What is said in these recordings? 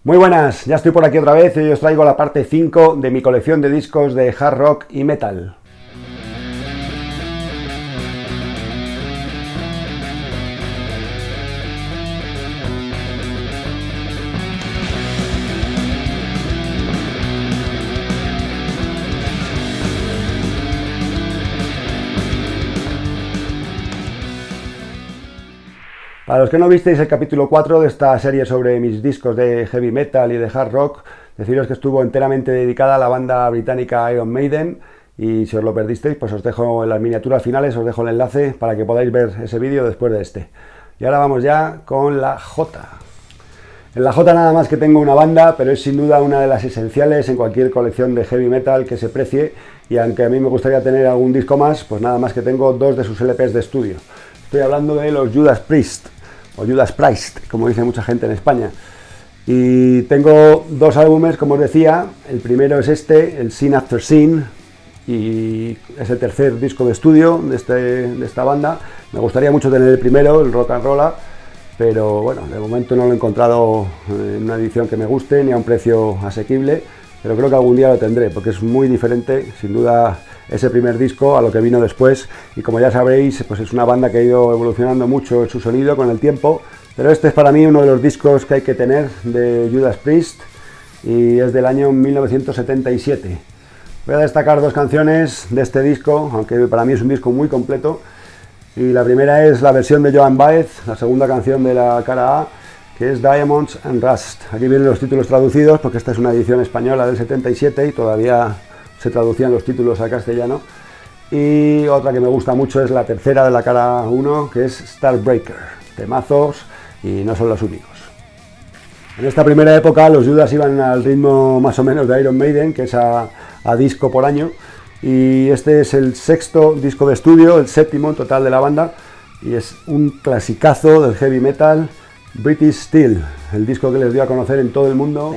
Muy buenas, ya estoy por aquí otra vez y hoy os traigo la parte 5 de mi colección de discos de hard rock y metal. Para los que no visteis el capítulo 4 de esta serie sobre mis discos de heavy metal y de hard rock, deciros que estuvo enteramente dedicada a la banda británica Iron Maiden, y si os lo perdisteis, pues os dejo en las miniaturas finales, os dejo el enlace para que podáis ver ese vídeo después de este. Y ahora vamos ya con la J. En la J nada más que tengo una banda, pero es sin duda una de las esenciales en cualquier colección de heavy metal que se precie, y aunque a mí me gustaría tener algún disco más, pues nada más que tengo dos de sus LPs de estudio. Estoy hablando de los Judas Priest, o Judas Priest, como dice mucha gente en España. Y tengo dos álbumes, como os decía. El primero es este, el Sin After Sin, y es el tercer disco de estudio de esta banda. Me gustaría mucho tener el primero, el Rock and Rolla, pero bueno, de momento no lo he encontrado en una edición que me guste ni a un precio asequible, pero creo que algún día lo tendré, porque es muy diferente, sin duda, ese primer disco a lo que vino después, y como ya sabréis, pues es una banda que ha ido evolucionando mucho en su sonido con el tiempo, pero este es para mí uno de los discos que hay que tener de Judas Priest, y es del año 1977. Voy a destacar dos canciones de este disco, aunque para mí es un disco muy completo, y la primera es la versión de Joan Baez, la segunda canción de la cara A, que es Diamonds and Rust. Aquí vienen los títulos traducidos, porque esta es una edición española del 77 y todavía se traducían los títulos al castellano. Y otra que me gusta mucho es la tercera de la cara 1, que es Starbreaker. Temazos, y no son los únicos. En esta primera época los Judas iban al ritmo más o menos de Iron Maiden, que es a disco por año, y este es el sexto disco de estudio, el séptimo en total de la banda, y es un clasicazo del heavy metal, British Steel, el disco que les dio a conocer en todo el mundo.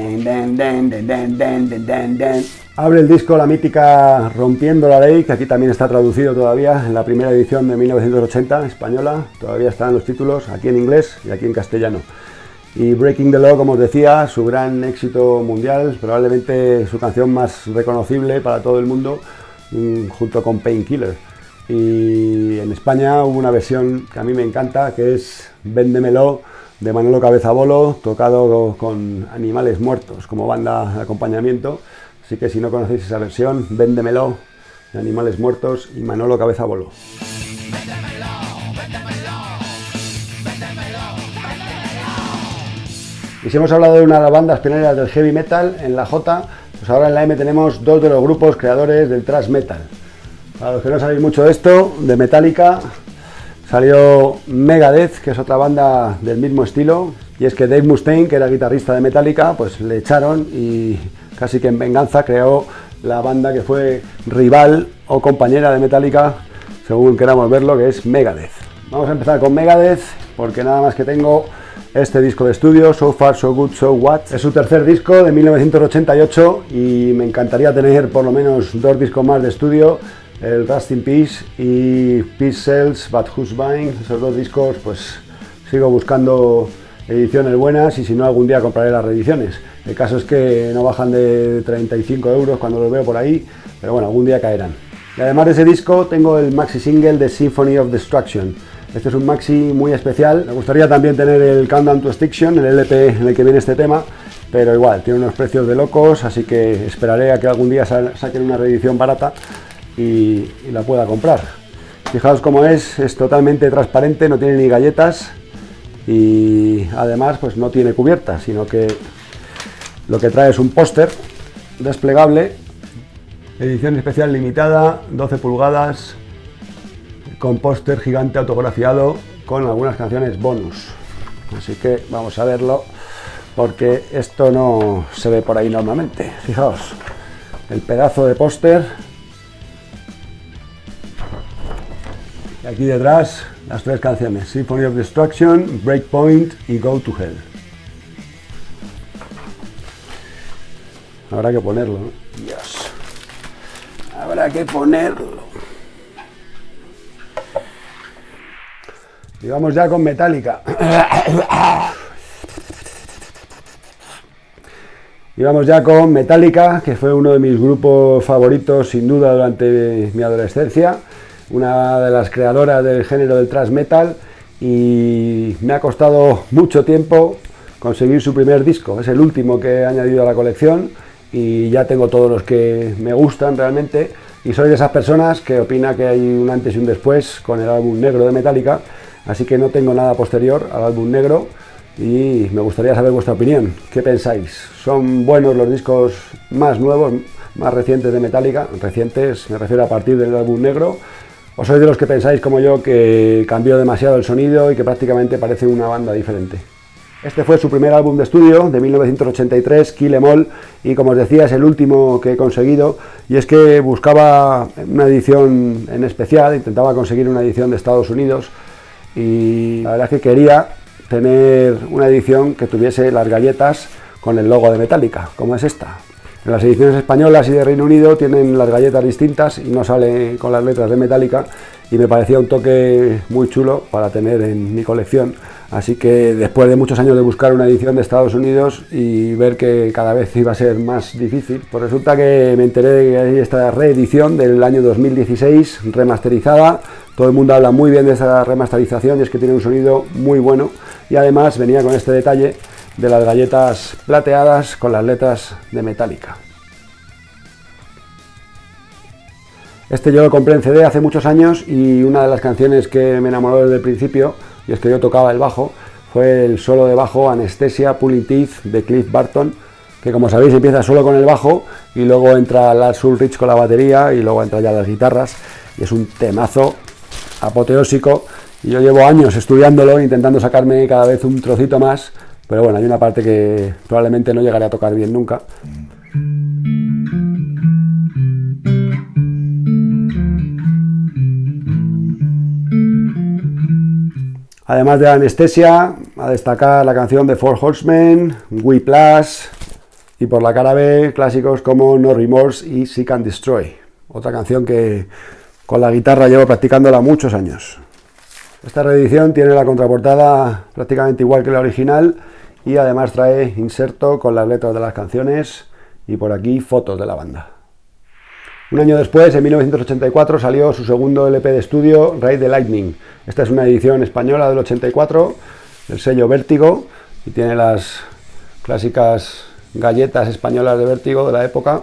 Abre el disco la mítica Rompiendo la Ley, que aquí también está traducido todavía en la primera edición de 1980, española. Todavía están los títulos aquí en inglés y aquí en castellano. Y Breaking the Law, como os decía, su gran éxito mundial, probablemente su canción más reconocible para todo el mundo, junto con Painkiller. Y en España hubo una versión que a mí me encanta, que es Véndemelo, de Manolo Cabeza Bolo, tocado con Animales Muertos como banda de acompañamiento. Así que si no conocéis esa versión, Véndemelo, de Animales Muertos y Manolo Cabeza Bolo. Y si hemos hablado de una de las bandas pioneras del heavy metal en la J, pues ahora en la M tenemos dos de los grupos creadores del thrash metal. Para los que no sabéis mucho de esto, de Metallica salió Megadeth, que es otra banda del mismo estilo, y es que Dave Mustaine, que era guitarrista de Metallica, pues le echaron y casi que en venganza creó la banda que fue rival o compañera de Metallica, según queramos verlo, que es Megadeth. Vamos a empezar con Megadeth, porque nada más que tengo este disco de estudio, So Far So Good So What. Es su tercer disco de 1988 y me encantaría tener por lo menos dos discos más de estudio, el Rust in Peace y Peace Sells But Who's Buying. Esos dos discos, pues sigo buscando ediciones buenas, y si no, algún día compraré las reediciones. El caso es que no bajan de 35 euros cuando los veo por ahí, pero bueno, algún día caerán. Y además de ese disco tengo el maxi single de Symphony of Destruction. Este es un maxi muy especial. Me gustaría también tener el Countdown to Extinction, el LP en el que viene este tema, pero igual, tiene unos precios de locos, así que esperaré a que algún día saquen una reedición barata y la pueda comprar. Fijaos cómo es totalmente transparente, no tiene ni galletas, y además pues no tiene cubierta, sino que lo que trae es un póster desplegable, edición especial limitada, 12 pulgadas, con póster gigante autografiado con algunas canciones bonus. Así que vamos a verlo, porque esto no se ve por ahí normalmente. Fijaos, el pedazo de póster. Y aquí detrás las tres canciones, Symphony of Destruction, Breakpoint y Go to Hell. Habrá que ponerlo, ¿no? Dios. Habrá que ponerlo. Y vamos ya con Metallica. Y vamos ya con Metallica, que fue uno de mis grupos favoritos sin duda durante mi adolescencia, una de las creadoras del género del thrash metal, y me ha costado mucho tiempo conseguir su primer disco. Es el último que he añadido a la colección y ya tengo todos los que me gustan realmente, y soy de esas personas que opina que hay un antes y un después con el álbum negro de Metallica, así que no tengo nada posterior al álbum negro y me gustaría saber vuestra opinión. ¿Qué pensáis? ¿Son buenos los discos más nuevos, más recientes de Metallica? Recientes, me refiero a partir del álbum negro. ¿O sois de los que pensáis como yo que cambió demasiado el sonido y que prácticamente parece una banda diferente? Este fue su primer álbum de estudio, de 1983, Kill 'Em All, y como os decía es el último que he conseguido, y es que buscaba una edición en especial, intentaba conseguir una edición de Estados Unidos, y la verdad es que quería tener una edición que tuviese las galletas con el logo de Metallica, como es esta. En las ediciones españolas y de Reino Unido tienen las galletas distintas y no sale con las letras de Metallica, y me parecía un toque muy chulo para tener en mi colección. Así que después de muchos años de buscar una edición de Estados Unidos y ver que cada vez iba a ser más difícil, pues resulta que me enteré de que hay esta reedición del año 2016, remasterizada. Todo el mundo habla muy bien de esa remasterización y es que tiene un sonido muy bueno, y además venía con este detalle de las galletas plateadas con las letras de Metallica. Este yo lo compré en CD hace muchos años, y una de las canciones que me enamoró desde el principio, y es que yo tocaba el bajo, fue el solo de bajo Anesthesia Pulling Teeth de Cliff Burton, que como sabéis empieza solo con el bajo y luego entra Lars Ulrich con la batería y luego entra ya las guitarras, y es un temazo apoteósico, y yo llevo años estudiándolo, intentando sacarme cada vez un trocito más, pero bueno, hay una parte que probablemente no llegaré a tocar bien nunca. Además de Anestesia, a destacar la canción de Four Horsemen, Whiplash, y por la cara B, clásicos como No Remorse y Seek and Destroy, otra canción que con la guitarra llevo practicándola muchos años. Esta reedición tiene la contraportada prácticamente igual que la original, y además trae inserto con las letras de las canciones y por aquí fotos de la banda. Un año después, en 1984, salió su segundo LP de estudio, Ride the Lightning. Esta es una edición española del 84, del sello Vértigo, y tiene las clásicas galletas españolas de Vértigo de la época.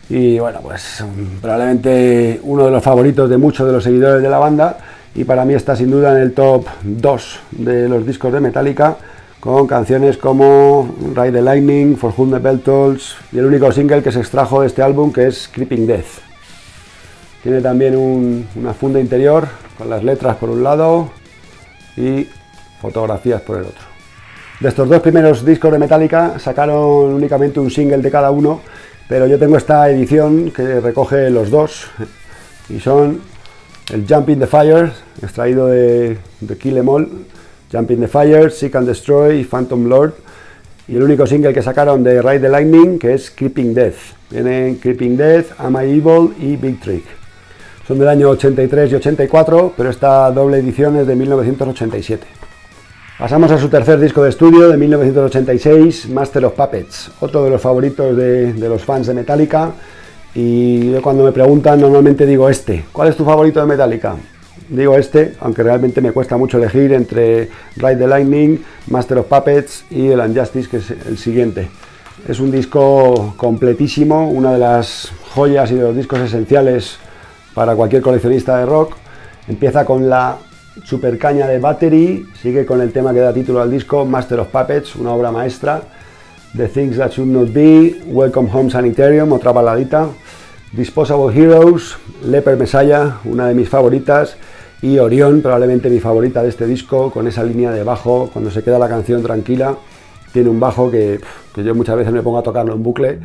Y bueno, pues probablemente uno de los favoritos de muchos de los seguidores de la banda, y para mí está sin duda en el top 2 de los discos de Metallica, con canciones como Ride the Lightning, For Whom the Bell Tolls, y el único single que se extrajo de este álbum, que es Creeping Death. Tiene también una funda interior con las letras por un lado y fotografías por el otro. De estos dos primeros discos de Metallica sacaron únicamente un single de cada uno, pero yo tengo esta edición que recoge los dos, y son el Jump in the Fire, extraído de Kill 'Em All, Jump in the Fire, Seek and Destroy y Phantom Lord, y el único single que sacaron de Ride the Lightning, que es Creeping Death. Vienen Creeping Death, Am I Evil y Big Trick. Son del año 83 y 84, pero esta doble edición es de 1987. Pasamos a su tercer disco de estudio, de 1986, Master of Puppets, otro de los favoritos de los fans de Metallica, y yo cuando me preguntan normalmente digo este. ¿Cuál es tu favorito de Metallica? Digo este, aunque realmente me cuesta mucho elegir entre Ride the Lightning, Master of Puppets y el Unjustice, que es el siguiente. Es un disco completísimo, una de las joyas y de los discos esenciales para cualquier coleccionista de rock. Empieza con la super caña de Battery, sigue con el tema que da título al disco, Master of Puppets, una obra maestra, The Things That Should Not Be, Welcome Home Sanitarium, otra baladita, Disposable Heroes, Leper Messiah, una de mis favoritas, y Orión, probablemente mi favorita de este disco, con esa línea de bajo, cuando se queda la canción tranquila, tiene un bajo que yo muchas veces me pongo a tocarlo en bucle.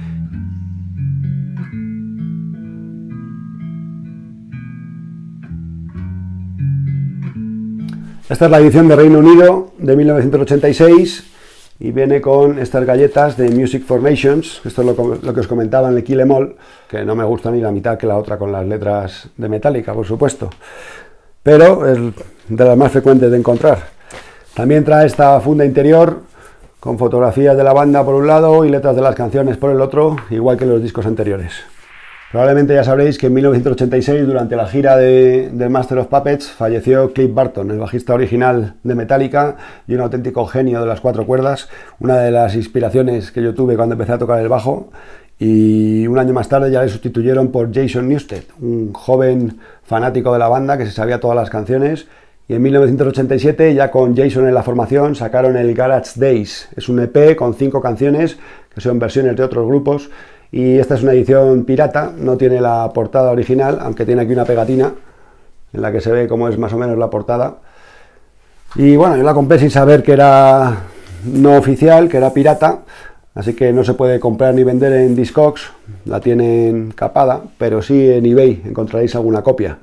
Esta es la edición de Reino Unido de 1986 y viene con estas galletas de Music Formations. Esto es lo que os comentaba en el Kill 'Em All, que no me gusta ni la mitad que la otra con las letras de Metallica, por supuesto, pero es de las más frecuentes de encontrar. También trae esta funda interior con fotografías de la banda por un lado y letras de las canciones por el otro, igual que los discos anteriores. Probablemente ya sabréis que en 1986, durante la gira de Master of Puppets, falleció Cliff Burton, el bajista original de Metallica y un auténtico genio de las cuatro cuerdas, una de las inspiraciones que yo tuve cuando empecé a tocar el bajo, y un año más tarde ya le sustituyeron por Jason Newsted, un joven fanático de la banda que se sabía todas las canciones, y en 1987, ya con Jason en la formación, sacaron el Garage Days. Es un EP con 5 canciones, que son versiones de otros grupos, y esta es una edición pirata, no tiene la portada original, aunque tiene aquí una pegatina en la que se ve cómo es más o menos la portada. Y bueno, yo la compré sin saber que era no oficial, que era pirata, así que no se puede comprar ni vender en Discogs, la tienen capada, pero sí en eBay encontraréis alguna copia.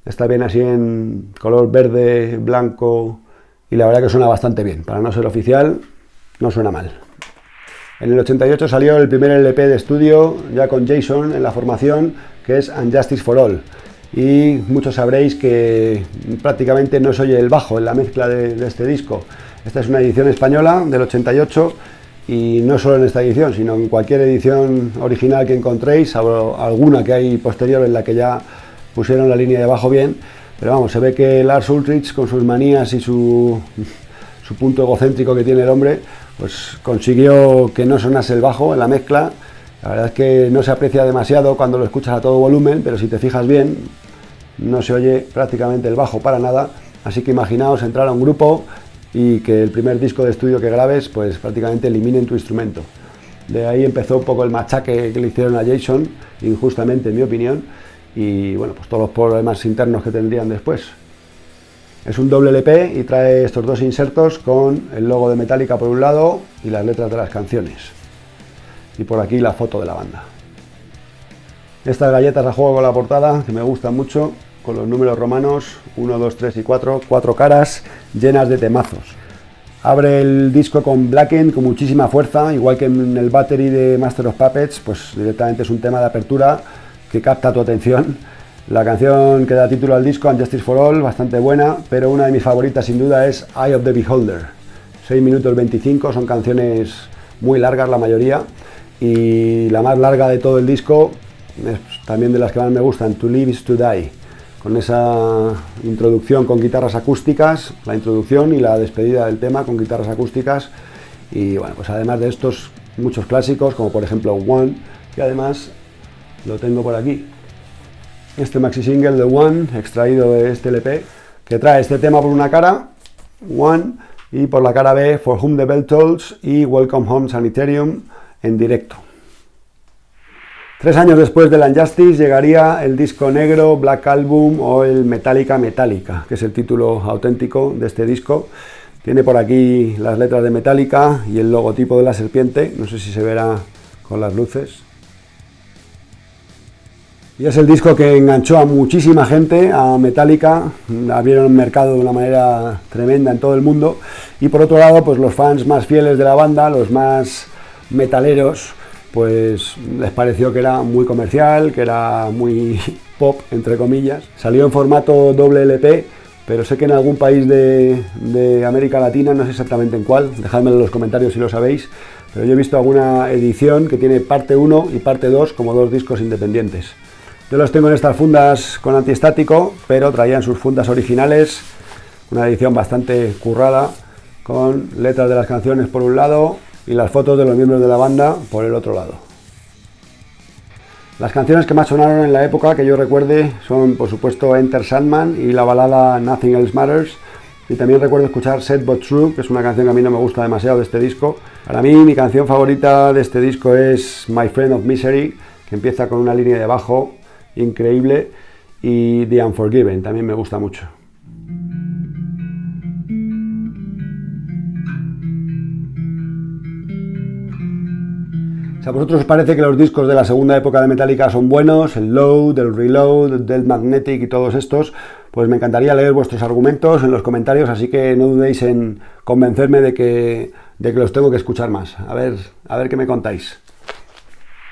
Está bien así en color verde, blanco, y la verdad que suena bastante bien. Para no ser oficial, no suena mal. En el 88 salió el primer LP de estudio, ya con Jason en la formación, que es And Justice for All. Y muchos sabréis que prácticamente no se oye el bajo en la mezcla de este disco. Esta es una edición española del 88, y no solo en esta edición, sino en cualquier edición original que encontréis, salvo alguna que hay posterior en la que ya pusieron la línea de bajo bien, pero vamos, se ve que Lars Ulrich, con sus manías y su punto egocéntrico que tiene el hombre, pues consiguió que no sonase el bajo en la mezcla. La verdad es que no se aprecia demasiado cuando lo escuchas a todo volumen, pero si te fijas bien, no se oye prácticamente el bajo para nada, así que imaginaos entrar a un grupo y que el primer disco de estudio que grabes, pues prácticamente eliminen tu instrumento. De ahí empezó un poco el machaque que le hicieron a Jason, injustamente en mi opinión, y bueno, pues todos los problemas internos que tendrían después. Es un doble LP y trae estos dos insertos con el logo de Metallica por un lado y las letras de las canciones. Y por aquí la foto de la banda. Estas galletas a juego con la portada, que me gustan mucho, con los números romanos 1, 2, 3 y 4, 4 caras llenas de temazos. Abre el disco con Blackened con muchísima fuerza, igual que en el Battery de Master of Puppets, pues directamente es un tema de apertura que capta tu atención. La canción que da título al disco, And Justice for All, bastante buena, pero una de mis favoritas sin duda es Eye of the Beholder. 6 minutos 25, son canciones muy largas la mayoría, y la más larga de todo el disco es también de las que más me gustan, To Live is to Die, con esa introducción con guitarras acústicas, la introducción y la despedida del tema con guitarras acústicas, y bueno, pues además de estos, muchos clásicos, como por ejemplo One, que además lo tengo por aquí. Este maxi single de One, extraído de este LP, que trae este tema por una cara, One, y por la cara B, For Whom the Bell Tolls y Welcome Home Sanitarium en directo. 3 años después del Unjustice llegaría el disco negro, Black Album, o el Metallica Metallica, que es el título auténtico de este disco. Tiene por aquí las letras de Metallica y el logotipo de la serpiente, no sé si se verá con las luces. Y es el disco que enganchó a muchísima gente a Metallica, abrieron un mercado de una manera tremenda en todo el mundo, y por otro lado, pues los fans más fieles de la banda, los más metaleros, pues les pareció que era muy comercial, que era muy pop, entre comillas. Salió en formato doble LP, pero sé que en algún país de América Latina, no sé exactamente en cuál, dejadmelo en los comentarios si lo sabéis, pero yo he visto alguna edición que tiene parte 1 y parte 2 como dos discos independientes. Yo los tengo en estas fundas con antiestático, pero traían sus fundas originales, una edición bastante currada, con letras de las canciones por un lado y las fotos de los miembros de la banda por el otro lado. Las canciones que más sonaron en la época que yo recuerde son, por supuesto, Enter Sandman y la balada Nothing Else Matters, y también recuerdo escuchar Sad But True, que es una canción que a mí no me gusta demasiado de este disco. Para mí, mi canción favorita de este disco es My Friend of Misery, que empieza con una línea de bajo increíble, y The Unforgiven también me gusta mucho. Si a vosotros os parece que los discos de la segunda época de Metallica son buenos, el Load, el Reload, el Death Magnetic y todos estos, pues me encantaría leer vuestros argumentos en los comentarios, así que no dudéis en convencerme de que los tengo que escuchar más. A ver qué me contáis.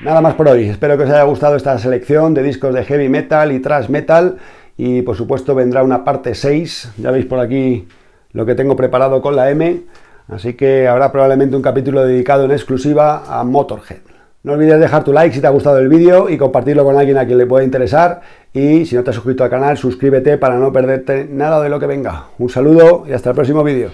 Nada más por hoy, espero que os haya gustado esta selección de discos de heavy metal y thrash metal, y por supuesto vendrá una parte 6, ya veis por aquí lo que tengo preparado con la M, Así que habrá probablemente un capítulo dedicado en exclusiva a Motorhead. No olvides dejar tu like si te ha gustado el vídeo y compartirlo con alguien a quien le pueda interesar. Y si no te has suscrito al canal, suscríbete para no perderte nada de lo que venga. Un saludo y hasta el próximo vídeo.